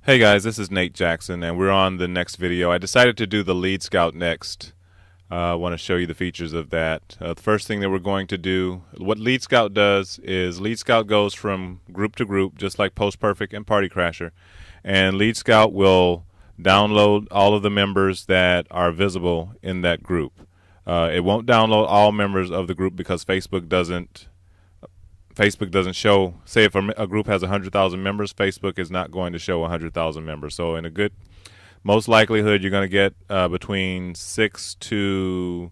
Hey guys, this is Nate Jackson, and we're on the next video. I decided to do the Lead Scout next. I want to show you the features of that. The first thing that we're going to do, what Lead Scout does is Lead Scout goes from group to group, just like Post Perfect and Party Crasher, and Lead Scout will download all of the members that are visible in that group. It won't download all members of the group because Facebook doesn't show. Say if a group has 100,000 members, Facebook is not going to show 100,000 members. So in a good, most likelihood, you're going to get between 6 to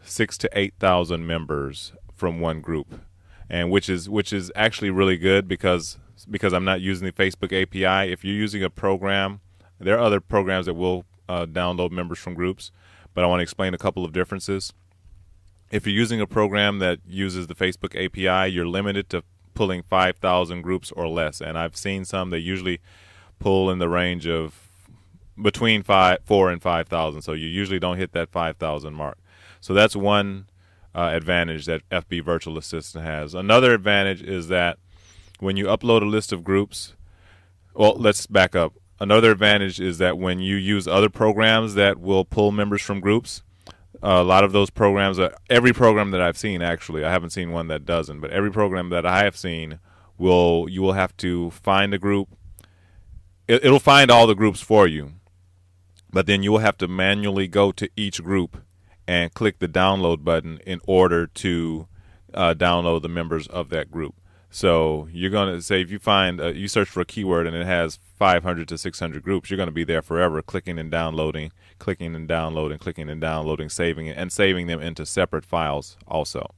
8,000 members from one group, and which is actually really good because I'm not using the Facebook API. If you're using a program, there are other programs that will download members from groups, but I want to explain a couple of differences. If you're using a program that uses the Facebook API, you're limited to pulling 5,000 groups or less. And I've seen some that usually pull in the range of between 4 and 5,000. So you usually don't hit that 5,000 mark. So that's one advantage that FB Virtual Assistant has. Another advantage is that when you upload a list of groups, well, let's back up. Another advantage is that when you use other programs that will pull members from groups, a lot of those programs, every program that I've seen, actually, I haven't seen one that doesn't, but every program that I have seen you will have to find a group. It'll find all the groups for you, but then you will have to manually go to each group and click the download button in order to download the members of that group. So you're going to say if you search for a keyword and it has 500 to 600 groups, you're going to be there forever clicking and downloading, clicking and downloading, clicking and downloading, saving them into separate files also.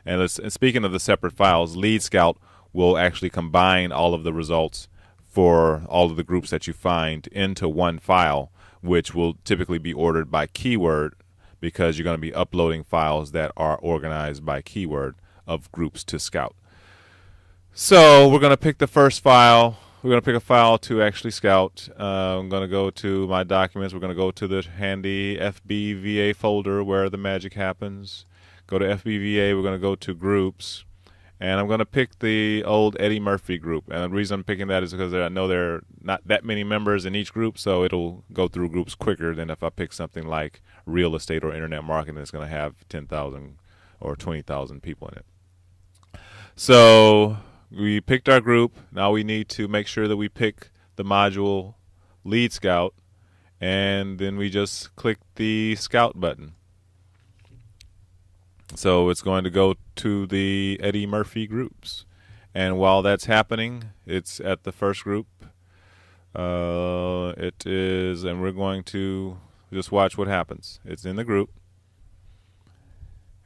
And speaking of the separate files, Lead Scout will actually combine all of the results for all of the groups that you find into one file, which will typically be ordered by keyword because you're going to be uploading files that are organized by keyword of groups to Scout. So we're going to pick the first file. We're going to pick a file to actually scout. I'm going to go to my documents. We're going to go to the handy FBVA folder where the magic happens. Go to FBVA. We're going to go to groups. And I'm going to pick the old Eddie Murphy group. And the reason I'm picking that is because I know there are not that many members in each group, so it'll go through groups quicker than if I pick something like real estate or internet marketing that's going to have 10,000 or 20,000 people in it. So we picked our group. Now we need to make sure that we pick the module Lead Scout, and then we just click the Scout button. So it's going to go to the Eddie Murphy groups. And while that's happening, it's at the first group. It is, and we're going to just watch what happens. It's in the group.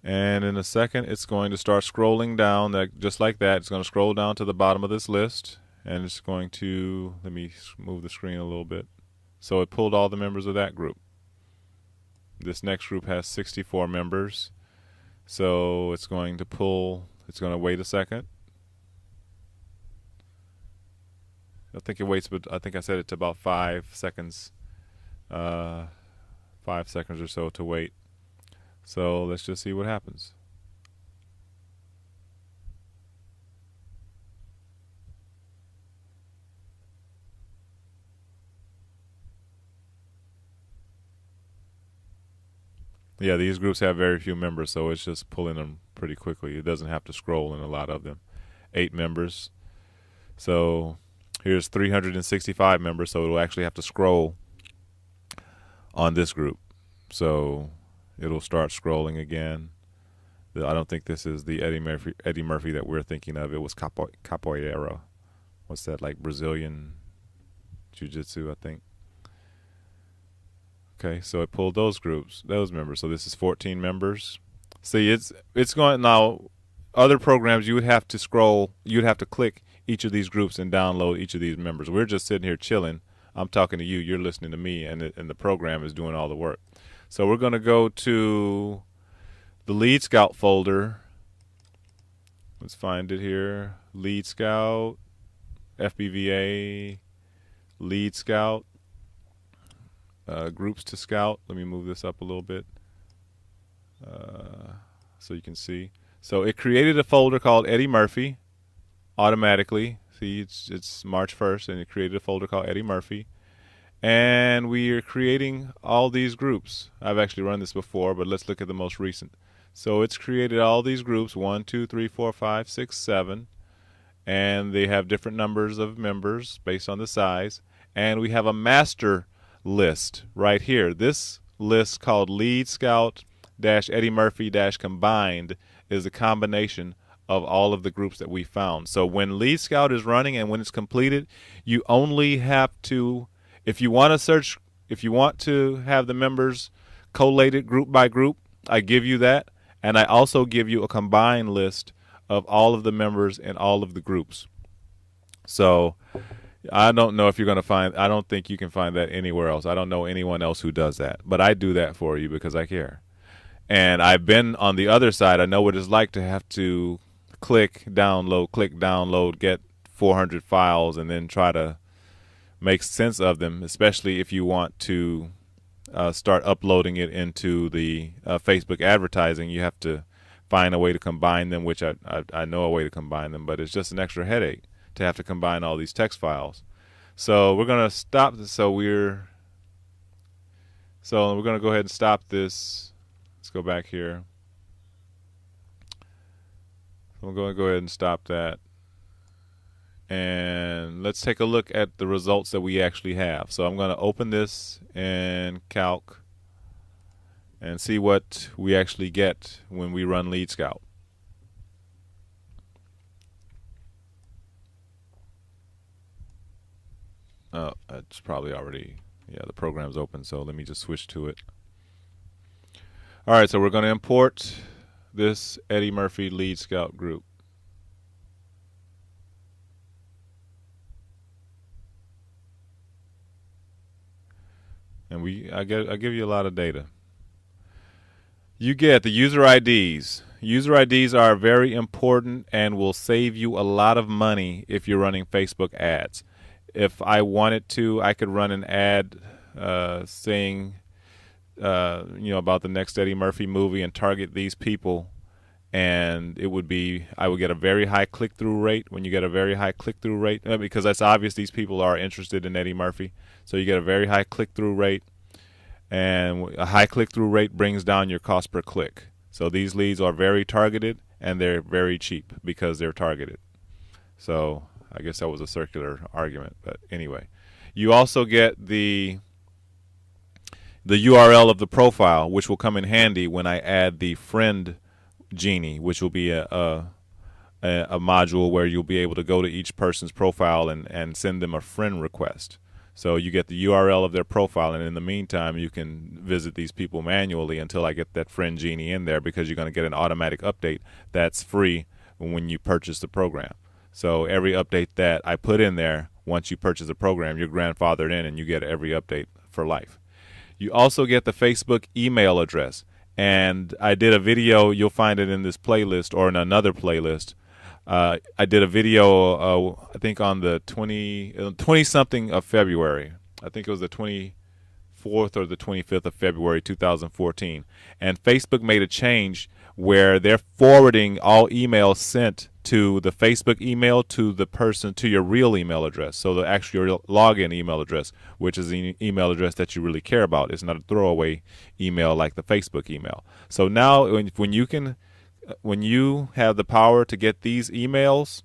And in a second, it's going to start scrolling down, just like that. It's going to scroll down to the bottom of this list, and it's going to, let me move the screen a little bit. So it pulled all the members of that group. This next group has 64 members. So it's going to wait a second. I think it waits, but I think I set it to about 5 seconds. 5 seconds or so to wait. So let's just see what happens. Yeah, these groups have very few members, so it's just pulling them pretty quickly. It doesn't have to scroll in a lot of them. 8 members. So here's 365 members, so it'll actually have to scroll on this group. So it'll start scrolling again. I don't think this is the Eddie Murphy that we're thinking of. It was capoeira. What's that, like Brazilian jiu-jitsu, I think. Okay, so it pulled those members. So this is 14 members. See, it's going now. Other programs you would have to scroll. You'd have to click each of these groups and download each of these members. We're just sitting here chilling. I'm talking to you. You're listening to me, and the program is doing all the work. So we're going to go to the Lead Scout folder. Let's find it here. Lead Scout, FBVA, Lead Scout. Groups to Scout. Let me move this up a little bit so you can see. So it created a folder called Eddie Murphy automatically. See, it's March 1st, and it created a folder called Eddie Murphy. And we are creating all these groups. I've actually run this before, but let's look at the most recent. So it's created all these groups, 1, 2, 3, 4, 5, 6, 7. And they have different numbers of members based on the size. And we have a master list right here. This list called Lead Scout Eddie Murphy Combined is a combination of all of the groups that we found. So when Lead Scout is running and when it's completed, you only have to, if you want to search, if you want to have the members collated group by group, I give you that. And I also give you a combined list of all of the members in all of the groups. So I don't know if you're going to find, I don't think you can find that anywhere else. I don't know anyone else who does that. But I do that for you because I care. And I've been on the other side. I know what it's like to have to click, download, get 400 files, and then try to make sense of them, especially if you want to start uploading it into the Facebook advertising. You have to find a way to combine them, which I know a way to combine them, but it's just an extra headache to have to combine all these text files. So we're going to stop this. So we're going to go ahead and stop this. Let's go back here. I'm going to go ahead and stop that. And let's take a look at the results that we actually have. So I'm going to open this in Calc and see what we actually get when we run Lead Scout. Oh, it's probably already, yeah, the program's open, so let me just switch to it. All right, so we're going to import this Eddie Murphy Lead Scout group. And I give you a lot of data. You get the user IDs. User IDs are very important and will save you a lot of money if you're running Facebook ads. If I wanted to, I could run an ad saying about the next Eddie Murphy movie and target these people, and it would be, I would get a very high click-through rate. When you get a very high click-through rate, because that's obvious these people are interested in Eddie Murphy, so you get a very high click-through rate, and a high click-through rate brings down your cost per click. So these leads are very targeted, and they're very cheap because they're targeted. So I guess that was a circular argument, but anyway. You also get the URL of the profile, which will come in handy when I add the friend genie, which will be a module where you'll be able to go to each person's profile and send them a friend request. So you get the URL of their profile, and in the meantime, you can visit these people manually until I get that friend genie in there, because you're going to get an automatic update that's free when you purchase the program. So every update that I put in there, once you purchase the program, you're grandfathered in and you get every update for life. You also get the Facebook email address. And I did a video, you'll find it in this playlist or in another playlist. I did a video, I think on the 20-something of February. I think it was the 24th or the 25th of February 2014. And Facebook made a change where they're forwarding all emails sent to the Facebook email to the person, to your real email address. So the actual login email address, which is the email address that you really care about. It's not a throwaway email like the Facebook email. So now when you have the power to get these emails,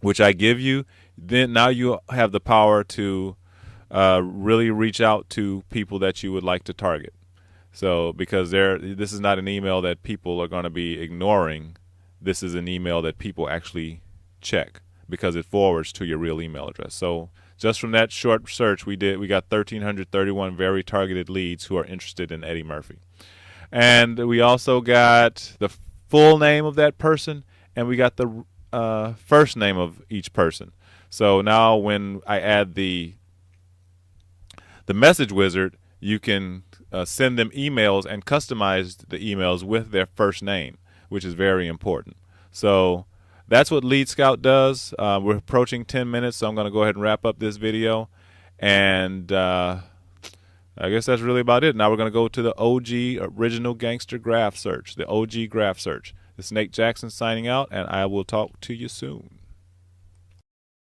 which I give you, then now you have the power to really reach out to people that you would like to target. So because this is not an email that people are going to be ignoring. This is an email that people actually check because it forwards to your real email address. So just from that short search we got 1,331 very targeted leads who are interested in Eddie Murphy. And we also got the full name of that person, and we got the first name of each person. So now when I add the message wizard, you can send them emails and customize the emails with their first name, which is very important. So that's what Lead Scout does. We're approaching 10 minutes, so I'm going to go ahead and wrap up this video. And I guess that's really about it. Now we're going to go to the OG original gangster graph search, the OG graph search. This is Nate Jackson signing out, and I will talk to you soon.